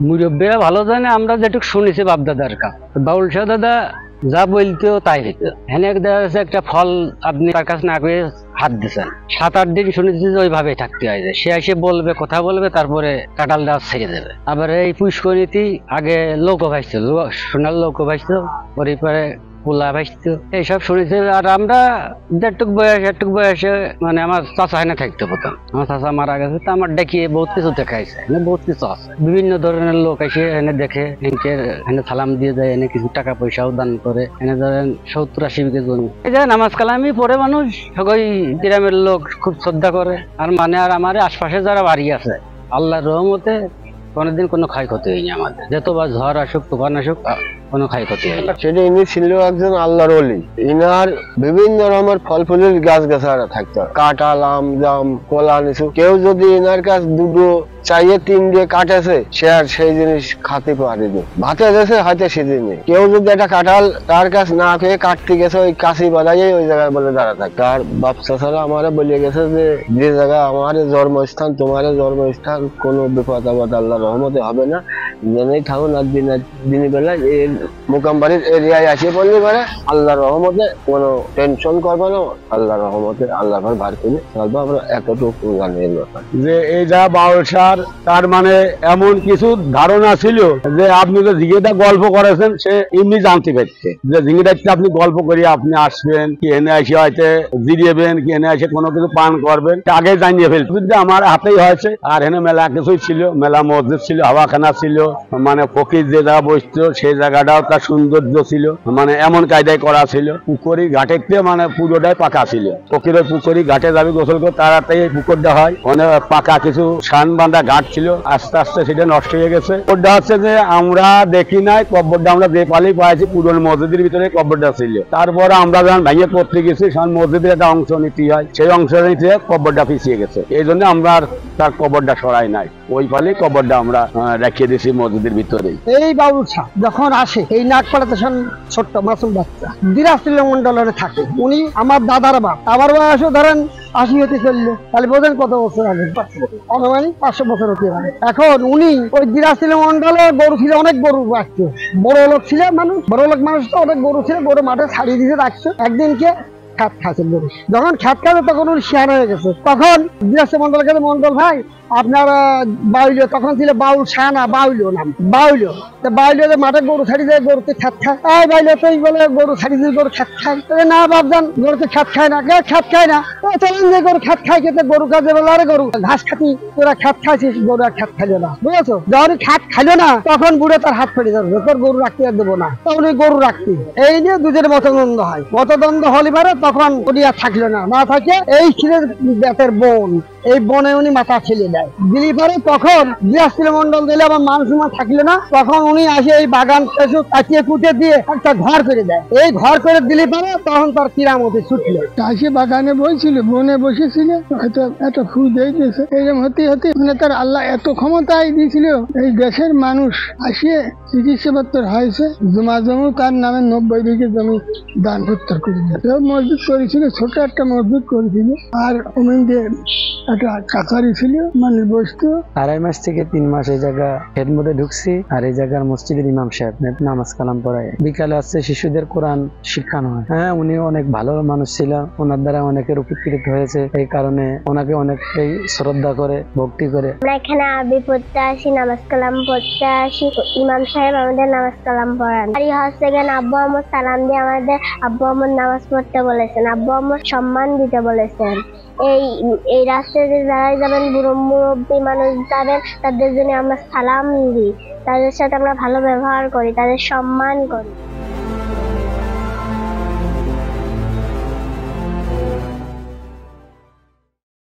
মুরব্বীরা ভালো জানে, আমরা যেটুকু শুনেছি বাপদাদার কাছে, বাউল শাহ দাদা যা বলতো তাই হইতো। হ্যাঁ দেখা যাচ্ছে একটা ফল আপনি তার কাছে না করে হাত দিচ্ছেন, 7-8 দিন শুনেছি যে ওইভাবেই থাকতে হয়, যে সে এসে বলবে, কথা বলবে, তারপরে কাঁঠাল দেওয়া ছেড়ে দেবে। আবার এই পুষ্করিণীতি আগে লোক ভাসত, সোনার লোক ভাসত, পরে পোলা ভাসতো, এইসব শুনেছি। আর আমরা যেটুক বয়সে মানে আমার চাচা এনে থাকতো প্রথম, আমার চাচা মারা গেছে, তো আমার দেখিয়ে বহুত কিছু দেখাইছে, বহুত কিছু আছে, বিভিন্ন ধরনের লোক এসে এনে দেখে, এনে সালাম দিয়ে যায়, এনে কিছু টাকা পয়সাও দান করে, এনে ধরেন 70-80 বিঘে জমি। এই যে নামাজ কালামি পড়ে মানুষ, সবাই গ্রামের লোক খুব শ্রদ্ধা করে। আর মানে আর আমার আশপাশে যারা বাড়ি আছে, আল্লাহর রহমতে কোনোদিন কোনো ক্ষয়ক্ষতি হয়নি আমাদের, যতবার ঝড় আসুক, তুফান আসুক, কোনো ক্ষয়ক্ষতি হয় না। সেটা ইনি ছিল একজন আল্লাহর ওলি। ইনার বিভিন্ন রকমের ফল ফুলের গাছ গাছারা থাকতো, কাঁঠাল, আম, জাম, কলা, লিচু। কেউ যদি ইনার কাছ দুটো চাইয়ে 3 দিয়ে কাটেছে, সে আর সেই জিনিস খাতে পারেনি, ভাতে গেছে হয়তো সেদিনে। কেউ যদি একটা কাঁঠাল তার কাছ না খেয়ে কাটতে গেছে, ওই কাশি বাজাইয়ে ওই জায়গায় বলে দাঁড়া থাকে। তার বাপ চাচারা আমারে বলে গেছে যে জায়গায় আমার জন্মস্থান, তোমার জন্মস্থান, কোনো বিপদ আপদ আল্লাহর রহমতে হবে না, জেনেই থাকুন। আর দিনের বেলা এর মোকামবাড়ির এরিয়ায় আসিয়ে পড়লে পারে আল্লাহর রহমতে কোনো টেনশন করবে না, আল্লাহর রহমতে আল্লাহ ভার করে চলবো। আমরা এতটুকু জানি যে এই যা বাউল শাহ, তার মানে এমন কিছু ধারণা ছিল যে আপনি যে ঝিঙেটা গল্প করেছেন, সে এমনি জানতে পারছে যে ঝিঙেটা আপনি গল্প করিয়ে আপনি আসবেন, কি এনে এসে হয়তো জিরিয়েবেন, কি এনে এসে কোনো কিছু পান করবেন, আগে জানিয়ে ফেলছে। আমার হাতেই হয়েছে। আর এনে মেলা কিছুই ছিল, মেলা মসজিদ ছিল, হাওয়াখানা ছিল, মানে ফকির যে জায়গা বসতো সেই জায়গাটাও তার সৌন্দর্য ছিল, মানে এমন কায়দায় করা ছিল। পুকুরি ঘাটের মানে পুরোটাই পাকা ছিল। ফকির ওই পুকুরি ঘাটে যাবে গোসল করে, তাড়াতাড়ি পুকুরটা হয়, অনেক পাকা কিছু সান বাঁধা ঘাট ছিল, আস্তে আস্তে সেটা নষ্ট হয়ে গেছে। কবরটা হচ্ছে যে আমরা দেখি নাই, কবরটা আমরা যে পালি পাইছি পুরনো মসজিদের ভিতরে কবরটা ছিল। তারপর আমরা যখন ভেঙে করতে গেছি, মসজিদের একটা অংশ নিতে হয়, সেই অংশ নিতে কবরটা পিছিয়ে গেছে, এই জন্য আমরা তার কবরটা সরাই নাই, ওই পালি কবরটা আমরা রেখে দিয়েছি মসজিদের ভিতরে। এই বাউল শাহ যখন আসে, এই নাগপাড়াতে ছোট্ট মাসুম বাচ্চা দিরাজপুর মন্ডলে থাকে। উনি আমার দাদার বাপ, আমার বয়সও ধরেন 80 হতে চললো, তাহলে বোঝেন কত বছর আগে, অনুমানিক 500 বছর হতে পারে। এখন উনি ওই দিরাজপুর মন্ডলে গরু ছিল, অনেক গরু রাখছে, বড় লোক ছিল মানুষ, বড় লোক মানুষ তো অনেক গরু ছিল, গরু মাঠে ছাড়িয়ে দিয়ে রাখছে। একদিনকে খাত খাচ্ছে গরু, যখন খাত খাচ্ছে তখন উনি শিয়ান হয়ে গেছে। তখন দিরাজপুর মন্ডল কাছে, মন্ডল ভাই আপনার বাউলিও, তখন ছিল বাউল শাহ না, বাউলিও নাম, বাউলিও। বাউলিও মাঠে গরু ছাড়ি যায়, গরুতে খাত খায়, এই বাইলে তুই বলে গরু ছাড়ি দিয়ে গরু খাত খায়, না বাপজান গরুতে খাত খায় না, খাত খায় না, চলেন যে গরু খাত খায়, খেতে গরু কাজে বলে, আরে গরু ঘাস খাতি, তোরা খাত খাইছিস, গরু আর খাত খাইলো না, বুঝেছো? যখন খাত খাইলো না, তখন বুড়ো তার হাত ফেলে যাবে, তোর গরু রাখতে আর দেবো না, তখন ওই গরু রাখতি। এই নিয়ে দুজনের মতদ্বন্দ্ব হয়। মতদ্বন্দ্ব হলে পারে তখন উনি আর থাকলো না, না থাকে এই ছিলেন বেতের বোন, এই বনে উনি মাথা ছেলে দেয় দিলি পারে। তখন দিরাজপুর মন্ডল দিলে আমার মান সম্মান থাকলে না, তখন উনি আসে এই বাগান কাটিয়ে কুটে দিয়ে একটা ঘর করে দেয়। এই ঘর করে দিলি পারে তখন তার কিরামতি ছুটলো। সে বাগানে বইছিল, বনে বসেছিল, হয়তো একটা ফুল দিয়ে দিয়েছে, এইরকম হতে হতে মানে তার আল্লাহ এত ক্ষমতায় দিয়েছিল, এই দেশের মানুষ আসিয়ে চিকিৎসাপত্র হয়েছে, জমু তার নামে 90 বিঘে জমি দান পত্র করে দিয়েছে। মসজিদ করেছিল, ছোট একটা মসজিদ করেছিল, আর ওমিনদের একটা কাছারি ছিল, মানে বসতো। 2.5 মাস থেকে 3 মাস এই জায়গা খেদমতে ঢুকছি। আর এই জায়গার মসজিদের ইমাম সাহেব নামাজ কালাম পড়ায়, বিকালে আসছে শিশুদের কোরআন শিক্ষানো হয়। হ্যাঁ, উনি অনেক ভালো মানুষ ছিল, ওনার দ্বারা অনেকের উপকৃত হয়েছে, এই কারণে ওনাকে অনেকেই শ্রদ্ধা করে, ভক্তি করে। আমরা এখানে আরবি পড়তে আসি, নামাজ কালাম পড়তে আসি, ইমাম সাহেব আমাদের নামাজ কালাম পড়ান। আর হচ্ছে এখানে আব্বু আম্মুর সালাম দিয়ে আমাদের আব্বু আম্মুর নামাজ পড়তে বলেছেন, আব্বু আম্মুর সম্মান দিতে বলেছেন। এই রাস্তায় যারাই যাবেন, বুড়ো মুরব্বী মানুষ যাবেন, তাদের জন্য আমরা সালাম দিই, তাদের সাথে আমরা ভালো ব্যবহার করি, তাদের সম্মান করি।